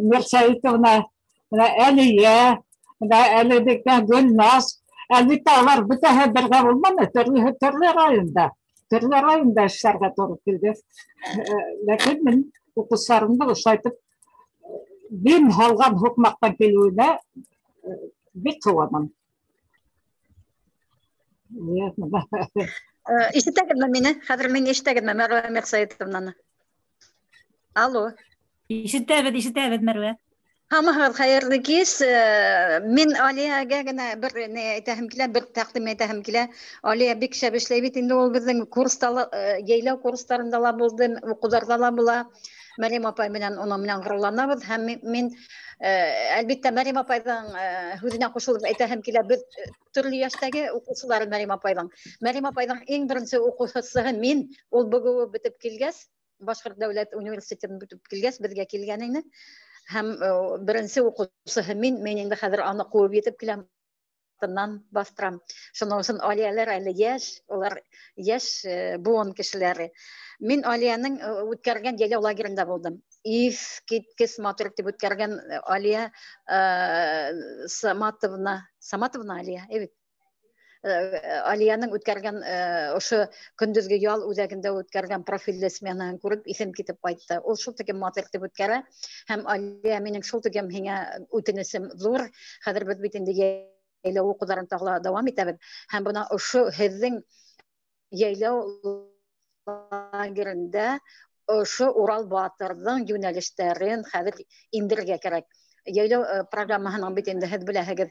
Мирсәйетовна, Әлиә, Әлебикә, Гөлназ. Әлбиттә, улар бөтәһе бергә булманы, төрлө районда. Төрлө районда эшләргә туры килде. Ләкин мин уҡыусыларымды ошайтып, дин һалған һуҡмаҡтан килеүенә бик ҡыуанам. Ишетәгеҙме мине? Хәҙер мин ишетәгеҙме, Мәрвә Мирсәйетовнаны? Алло. Ишетәбеҙ, Мәрвә. Һаумыһығыҙ, хәйерле кис. Мин Алиәгә генә бер әйтәһем килә, бер тәҡдим итәһем килә. Алиә бик шәп эшләй бит инде, ул беҙҙең курста, йәйләү курстарында ла булды, уҡыуҙарҙа ла була. Мәрйәм апай менән уның менән ғорурланабыҙ һәм мин әлбиттә Мәрйәм апайҙың һүҙенә ҡушылып әйтәһем килә. Беҙ төрлө йәштәге уҡыусылар Мәрйәм апайҙың. Мәрйәм апайҙың иң беренсе уҡыусыһы мин, ул бөгөүе бөтөп килгәс, Башҡорт дәүләт университетын бөтөп килгәс, беҙгә килгән ине. Һәм беренсе уҡыусыһы мин инде хәҙер аны ҡыуып етеп киләм, артынан баҫтырам. Шуның өсөн Алиәләр әле йәш, улар йәш быуын кешеләре. Мин Алиәнең үткәргән йәйләү лагерында булдым. Иҫ киткес матур итеп үткәргән Алиә Саматовна Алиә, evet. Алиәнең үткәргән ошо көндөҙгө ял үҙәгендә үткәргән профилле сменаһын күреп иҫем китеп ҡайтты. Ул шул тиклем матур итеп үткәрә. Һәм Алиә, минең шул тиклем һиңә үтенесем ҙур. Хәҙер беҙ бит инде йәйләү уҡыуҙарын тағы дауам итәбеҙ. Һәм бына ошо һеҙҙең йәйләү лагерында ошо Урал Батырҙың йүнәлештәрен хәҙер индерергә кәрәк. Йәйләү программаһының бит инде һеҙ беләһегеҙ,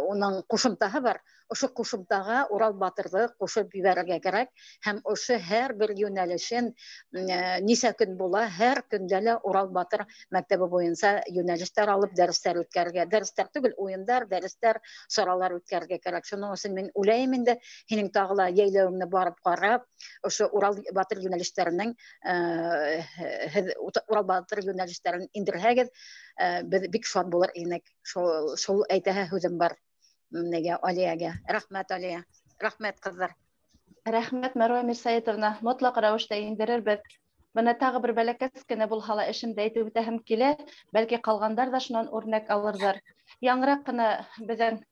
уның ҡушымтаһы бар. Ошо ҡушымтаға Урал Батырҙы ҡушып ебәрергә кәрәк. Һәм ошо һәр бер йүнәлешен нисә көн була, һәр көндә лә Урал Батыр мәктәбе буйынса йүнәлештәр алып, дәрестәр үткәрергә. Дәрестәр түгел, уйындар, дәрестәр, саралар үткәрергә кәрәк. Шуның өсөн мин уйлайым инде, һинең тағы ла йәйләүеңне барып ҡарап, ошо Урал Батыр йүнәлештәренең, Урал Батыр йүнәлештәрен индерһәгеҙ, беҙ бик шат булыр инек. Шул әйтәһе һүҙем бар Алиәгә. Рәхмәт, Алиә. Рәхмәт, ҡыҙҙар. Рәхмәт, Мәрвә Мирсәйетовна. Мотлаҡ рәүештә индерербеҙ. Бына тағы бер бәләкәс кенә булһа ла эшемде әйтеп үтәһем килә. Бәлки ҡалғандар ҙа шунан үрнәк алырҙар. Яңыраҡ ҡына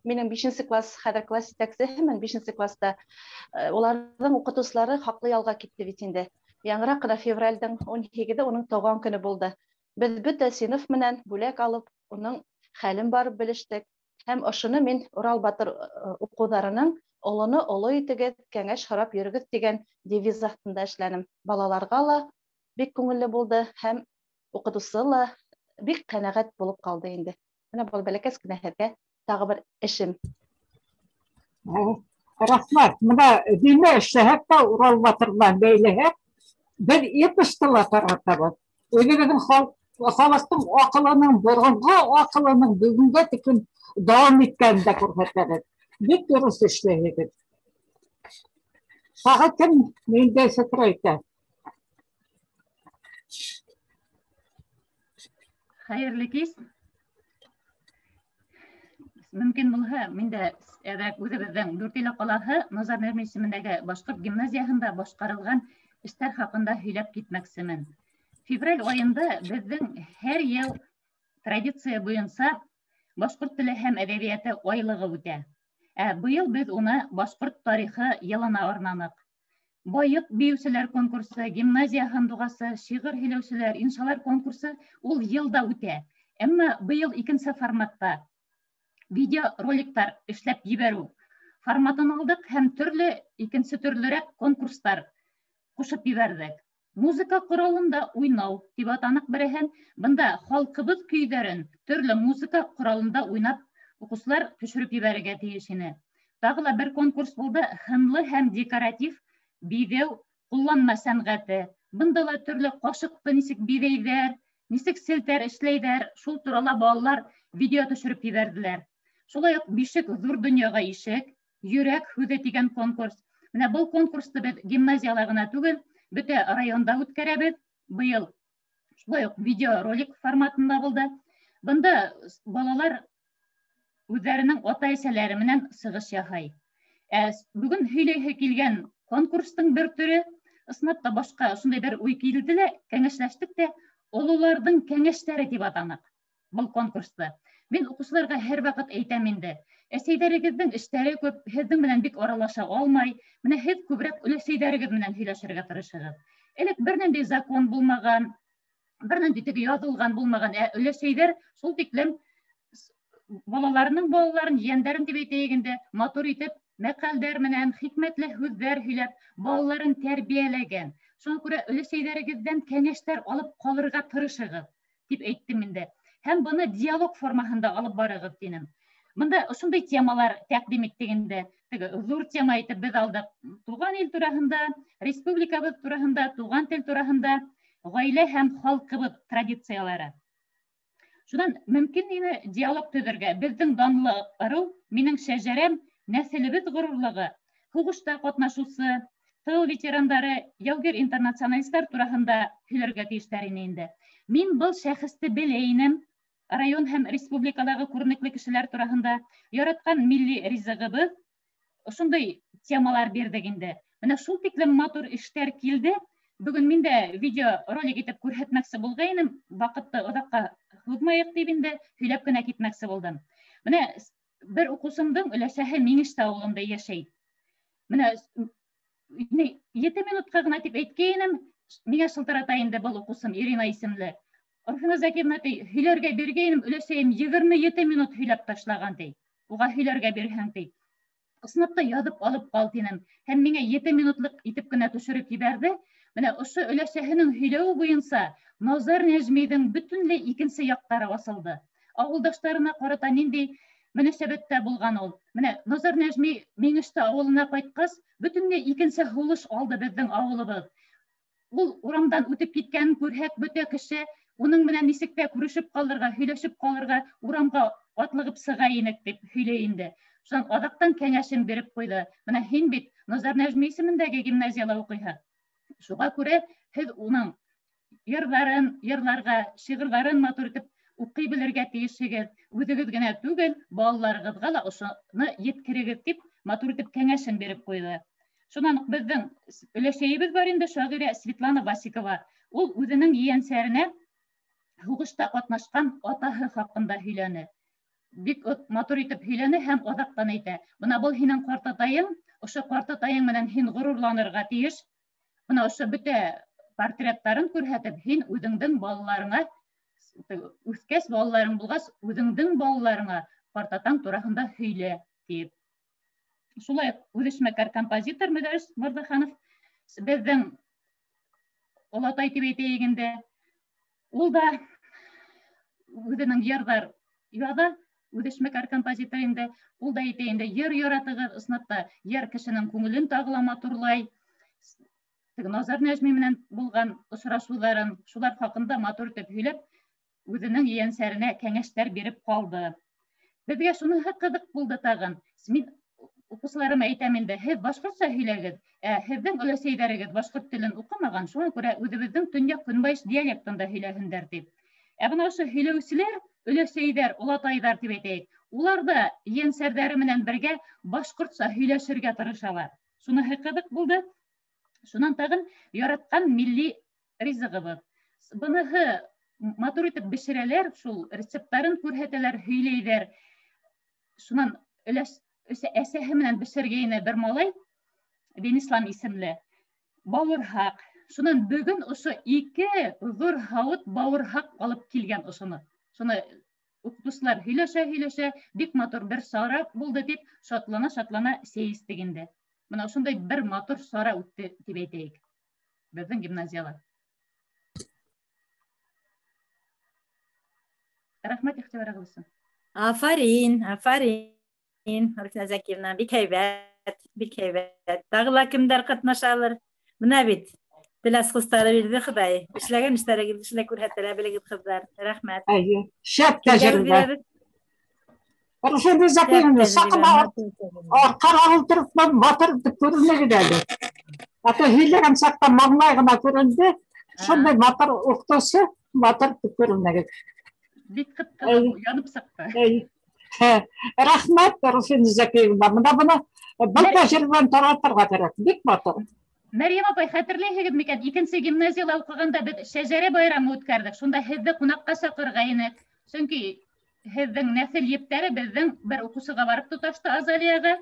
минең 5-нче класс, хәҙер класс етәксеһемен 5-нче класста. Уларҙың уҡытыусылары хаҡлы ялға китте бит инде. Яңыраҡ ҡына февралдең 18-е уның тыуған көнө булды. Без бөтә сыйныф менән бүләк алып, уның хәлен барып белештек. Һәм ошоны мин Урал Батыр укуларының олыны олы итегез, кәңәш һорап йөрегез дигән девиз астында эшләнем. Балаларга ла бик күңелле булды һәм укытучысы ла бик ҡәнәғәт булып ҡалды инде. Менә был бәләкәс кенә һеҙгә тағы бер эшем. Рахмат. Мына нимә эшләһәк тә Урал Батырдан бәйлеһәк, бер эпостыла таратабыҙ. Үҙебеҙҙең халыҡтың аҡылының, борғонғо аҡылының бөгөнгә тиклем дауам иткәнен дә күрһәтәбеҙ. Бик дөрөҫ эшләйһегеҙ. Тағы кем ниндәй фекер әйтә? Хәйерле кис. Мөмкин булһа, мин дә үҙебеҙҙең Дүртөйлө ҡалаһы Назар Нәжми исемендәге башҡорт гимназияһында башҡарылған эштәр хаҡында һөйләп китмәксемен. Февраль айында беҙҙең һәр йыл традиция буйынса башҡорт теле һәм әҙәбиәте айлығы үтә. Быйыл беҙ уны башҡорт тарихы йылына арнаныҡ. Байыҡ бейеүселәр конкурсы, гимназия һандуғасы, шиғыр һөйләүселәр, иншалар конкурсы ул йылда үтә. Әммә быйыл икенсе форматта видеороликтар эшләп ебәреү форматын алдыҡ һәм икенсе төрлөрәк конкурстар ҡушып ебәрҙек. Музыка ҡоралында уйнау тип атаныҡ береһен. Бында халҡыбыҙ көйҙәрен төрлө музыка ҡоралында уйнап уҡыусылар төшөрөп ебәрергә тейеш ине. Тағы ла бер конкурс булды, һынлы һәм декоратив биҙәү ҡулланма сәнғәте. Бында ла төрлө ҡашыҡты нисек биҙәйҙәр, нисек селтәр эшләйҙәр, шул турала балалар видео төшөрөп ебәрҙеләр. Шулай уҡ бишек ҙур донъяға ишек, йөрәк һүҙе тигән конкурс. Менә был конкурсты беҙ гимназияла ғына түгел, бөтә районда үткәрәбеҙ. Быйыл шулай уҡ видеоролик форматында булды. Бында балалар үҙҙәренең ата-әсәләре менән сығыш яһай. Бөгөн һөйләйһе килгән конкурстың бер төрө, ысынлап та башҡа шундай бер уй килде лә, кәңәшләштек тә, ололарҙың кәңәштәре тип атаныҡ был конкурсты. Мин уҡыусыларға һәр ваҡыт әйтәм инде. Әсәйҙәрегеҙҙең эштәре күп, һеҙҙең менән бик аралаша алмай. Менә һеҙ күберәк өләсәйҙәрегеҙ менән һөйләшергә тырышығыҙ. Элек бер ниндәй закон булмаған, бер ниндәй теге яҙылған булмаған. Өләсәйҙәр шул тиклем балаларын, ейәндәрен дип әйтәйек инде, матур итеп мәҡәлдәр менән, хикмәтле һүҙҙәр һөйләп, балаларын тәрбиәләгән. Шуға күрә өләсәйҙәрегеҙҙән кәңәштәр алып ҡалырға тырышығыҙ, тип әйттем инде. Һәм быны диалог формаһында алып барығыҙ тинем. Бында ошондай темалар тәҡдим иттек инде. Ҙур тема итеп беҙ алдыҡ. Туған ил тураһында, республикабыҙ тураһында, туған тел тураһында, ғаилә һәм халҡыбыҙ традициялары. Шунан мөмкин ине диалог төҙөргә. Беҙҙең данлы ырыу, минең шәжәрәм, нәҫелебеҙ ғорурлығы, һуғышта ҡатнашыусы, тыл ветерандары, яугир интернационалистар тураһында һөйләргә тейештәр ине инде. Мин был шәхесте белә инем. Район һәм республикалағы күренекле кешеләр тураһында, яратҡан милли ризығыбыҙ, ошондай темалар бирҙек инде. Менә шул тиклем матур эштәр килде. Бөгөн мин дә видеоролик итеп күрһәтмәксе булғайным, ваҡытты оҙаҡҡа һуҙмайыҡ тип инде, һөйләп кенә китмәксе булдым. Менә бер уҡыусымдың өләсәһе Миңештә ауылында йәшәй. Менә 7 минутҡа ғына тип әйткәйнем, миңә шылтырата инде был уҡыусым, Ирина исемле. Орфина Закировна, һөйләргә биргәйнем, өләсәйем 27 минут һөйләп ташлаған, ти. Уға һөйләргә бирһәң, ти. Ысынлап та яҙып алып ҡал, тинем. Һәм миңә 7 минутлыҡ итеп кенә төшөрөп ебәрҙе. Менә ошо өләсәһенең һөйләүе буйынса Назар Нәжмиҙең бөтөнләй икенсе яҡтары асылды. Ауылдаштарына ҡарата ниндәй мөнәсәбәттә булған ул. Менә Назар Нәжми Миңештә ауылына ҡайтҡас, бөтөнләй икенсе һулыш алды беҙҙең ауылыбыҙ. Ул урамдан үтеп киткәнен күрһәк, бөтә кеше уның менән нисек тә күрешеп ҡалырға, һөйләшеп ҡалырға, урамға атлығып сыға инек дип һөйләй инде. Шунан аҙаҡтан кәңәшен биреп ҡуйҙы. Менә һин бит Назар Нәжми исемендәге гимназияла уҡыйһың. Шуға күрә һеҙ уның йырҙарға, шиғырҙарын матур итеп уҡый белергә тейешһегеҙ. Үҙегеҙ генә түгел, балаларығыҙға ла ошоно еткерегеҙ дип матур итеп кәңәшен биреп ҡуйҙы. Шунан уҡ беҙҙең өләсәйебеҙ бар инде, шағирә Светлана Васикова. Ул үҙенең ейәнсәренә һуғышта ҡатнашҡан атаһы хаҡында һөйләне. Бик матур итеп һөйләне һәм аҙаҡтан әйтә. Бына был һинең ҡартатайың, ошо ҡартатайың менән һин ғорурланырға тейеш. Бына ошо бөтә портреттарын күрһәтеп, һин үҙеңдең балаларыңа үскәс балаларың булгас, үзеңнең балаларыңа Картатаң тураһында һөйлә дип. Шулай үҙешмәкәр композитор Мөдәррис Мырзаханов безнең олатай дип әйтәйек инде. Ул да үзенең йырҙар яза, үҙешмәкәр композитор инде. Ул да әйтә инде, йыр яратығыҙ, ысынлап йыр кешенең күңелен тағы матурлай. Назар Нәжми менән булган осрашыуҙарын, шулар хаҡында матур итеп һөйләп, үҙенең ейәнсәренә кәңәштәр биреп ҡалды. Беҙгә шуныһы ҡыҙыҡ булды тағын. Мин уҡыусыларыма әйтәм инде, һеҙ башҡортса һөйләгеҙ, һеҙҙең өләсәйҙәрегеҙ башҡорт телен уҡымаған, шуға күрә үҙебеҙҙең төньяҡ-көнбайыш диалектында һөйләһендәр тип. Бына ошо һөйләүселәр, өләсәйҙәр, олатайҙар тип әйтәйек, улар да ейәнсәрҙәре менән бергә башҡортса һөйләшергә тырышалар. Шуныһы ҡыҙык булды. Шунан тағын яратҡан милли ризығыбыҙ. Быныһы матур итеп бешерәләр, шул рецепттарын күрһәтәләр, һөйләйҙәр. Шунан әсәһе менән бешергәйне бер малай, Динислам исемле, бауырһаҡ. Шунан бөгөн ошо 2 ҙур һауыт бауырһаҡ алып килгән ошоно. Шуны уҡытыусылар һөйләшә, бик матур бер сара булды дип, шатлана сәйестек инде. Бына ошондай бер матур сара үтте дип әйтәйек. Беҙҙең гимназияла. Рәхмәт иғтибарығыҙ өсөн. Афарин, Рухина Закировна, бик һәйбәт. Тағы ла кемдәр ҡатнашалыр? Бына бит, беләс ҡустары бирҙе Хоҙай. Эшләгән эштәрегеҙ эшләп күрһәтәләр, белегеҙ ҡыҙҙар. Рәхмәт. Шәп тәжрибә. Рухина Закировна, саҡын арҡаға ултырып, батыр итеп күренегеҙ әле. Ата һөйләгән саҡта маңлай ғына күренде, шундай матур уҡытыусы, батыр итеп күренегеҙ. Бик ҡыҙыҡ, янып сыҡты. Рәхмәт, Рухина Закировна. Бына был тәжрибән таратырға кәрәк. Бик матур. Мәрйәм апай, хәтерләйһегеҙ микән, 2-нче гимназияла уҡығанда беҙ шәжәрә байрамы үткәрҙек. Шунда һеҙҙе ҡунаҡҡа саҡырғайныҡ. Сөнки һеҙҙең нәҫел ептәре беҙҙең бер уҡыусыға барып тоташты, Азалияға.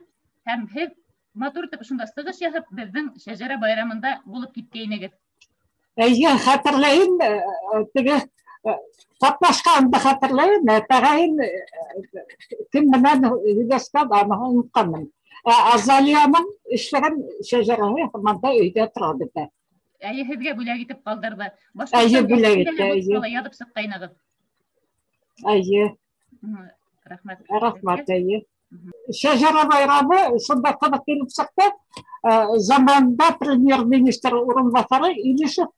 Һәм һеҙ матур итеп шунда сығыш яһап, беҙҙең шәжәрә байрамында булып киткәйнегеҙ. Хәтерләйем, теге ҡатнашҡанды хәтерләйем, тәғәйен кем менән һөйләшкән, аныһы онотҡанмын. Азалияның эшләгән шәжәрәһе һаман өйҙә тора беҙҙә. Һеҙгә бүләк итеп ҡалдырҙы. Бүләк итте. Яҙып сыҡҡайнығыҙ. Рәхмәт. Шәжәрә байрамы шунда ҡыҙыҡ килеп сыҡты. Заманында премьер-министр урынбаҫары Илишев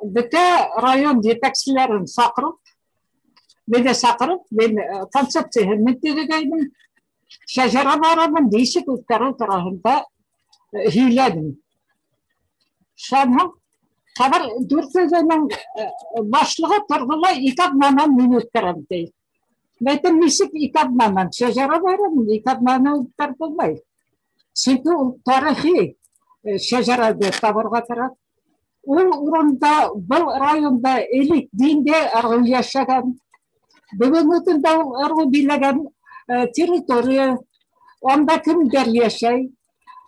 бөтә район етәкселәрен саҡырып, мен концепцияһын тегегәйнем. Шәжәрә байрамын нисек үткәреү тураһында һөйләдем. Шунһан хәҙер 4-нең башлығы торғолай 2 аҙнанан мин үткәрәм ти. Әйтем, нисек 2 аҙнанан? Шәжәрә байрамын 2 аҙнанан үткәртелмәй. Сөнки ул тарихи шәжәрәде табырға кәрәк. Ул урында, был районда элек диндә ырғыу йәшәгән, бөгөнгө көндә ул ырғыу биләгән территория, онда кемдәр йәшәй,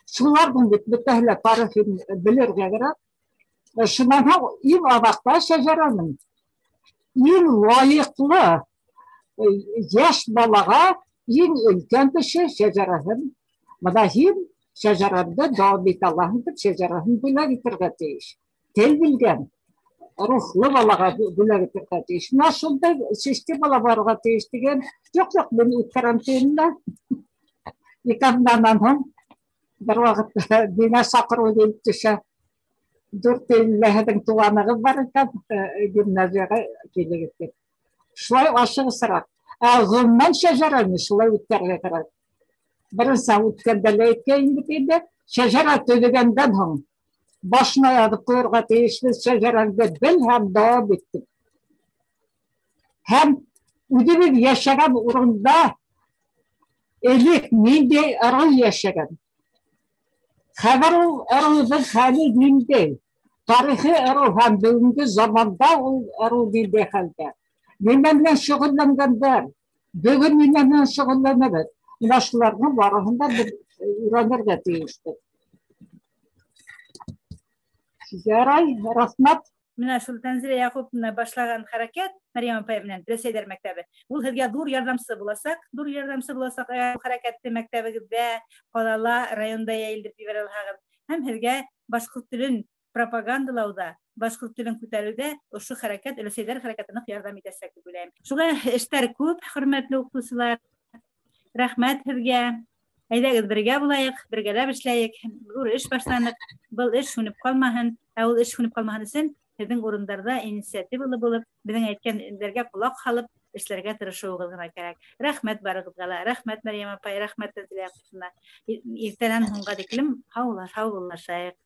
шуларҙың бит бөтәһе тарихын белергә кәрәк. Шунан һуң иң аҙаҡта шәжәрәнең иң лайыҡлы йәш балаға иң өлкән кеше шәжәрәһен, бына һин шәжәрәнде дауам итә алаһың дип шәжәрәһен бүләк итергә тейеш. Тел белгән, рухлы балаға бүләк итергә тейеш. Мына шундай системала барырға тейеш дигән. Юҡ, мин үткәрәм тиеннән. 2 аҙнанан һуң бер ваҡыт миңә саҡырыу килеп төшә. 4-һеҙҙең туғанығыҙ бар икән, гимназияға килегеҙ дип. Шулай ашығысыраҡ. Ғөмүмән шәжәрәне шулай үткәрергә кәрәк. Беренсе үткәндә лә әйткәйнек инде, шәжәрә төҙөгәндән һуң башына яҙып ҡуйырға тейешбеҙ, шәжәрәңде бел һәм дауам итеп. Һәм үҙебеҙ йәшәгән урында элек ниндәй ырыу йәшәгән. Хәҙер ул ырыуҙың хәле ниндәй? Тарихи ырыу һәм бөгөнгө заманда ул ырыу ниндәй хәлдә? Нимә менән шөғөлләнгәндәр? Бөгөн нимә менән шөғөлләнәбеҙ? Менә шуларҙың барыһын да беҙ өйрәнергә тейешбеҙ. Ярай, рәхмәт. Менә шул Тәнзилә Яҡуповна башлаган хәрәкәт, Мәрйәм апай менән Рәсәйҙәр мәктәбе, ул һеҙгә ҙур ярҙамсы буласаҡ. Ҙур ярҙамсы буласаҡ хәрәкәтте мәктәбегеҙҙә, ҡалала, районда йәйелдереп ебәрә алһағыҙ. Һәм һеҙгә башҡорт телен пропагандалауҙа, башҡорт телен күтәреүҙә ошо хәрәкәт, өләсәйҙәр хәрәкәте ныҡ ярҙам итәсәк дип уйлайым. Шуға эштәр күп, хөрмәтле уҡытыусылар. Рәхмәт һеҙгә. Әйҙәгеҙ бергә булайыҡ, бергәләп эшләйек. Ҙур эш башланыҡ. Был эш һүнеп ҡалмаһын. Ә ул эш һүнеп ҡалмаһын өсөн һеҙҙең урындарҙа инициативалы булып, беҙҙең әйткәндәргә ҡолаҡ һалып, эшләргә тырышыуығыҙ ғына кәрәк. Рәхмәт барығыҙға ла. Рәхмәт Мәрйәм апай, рәхмәт Тәнзилә Яҡуповна. Иртәнән һуңға тиклем һау булашайыҡ.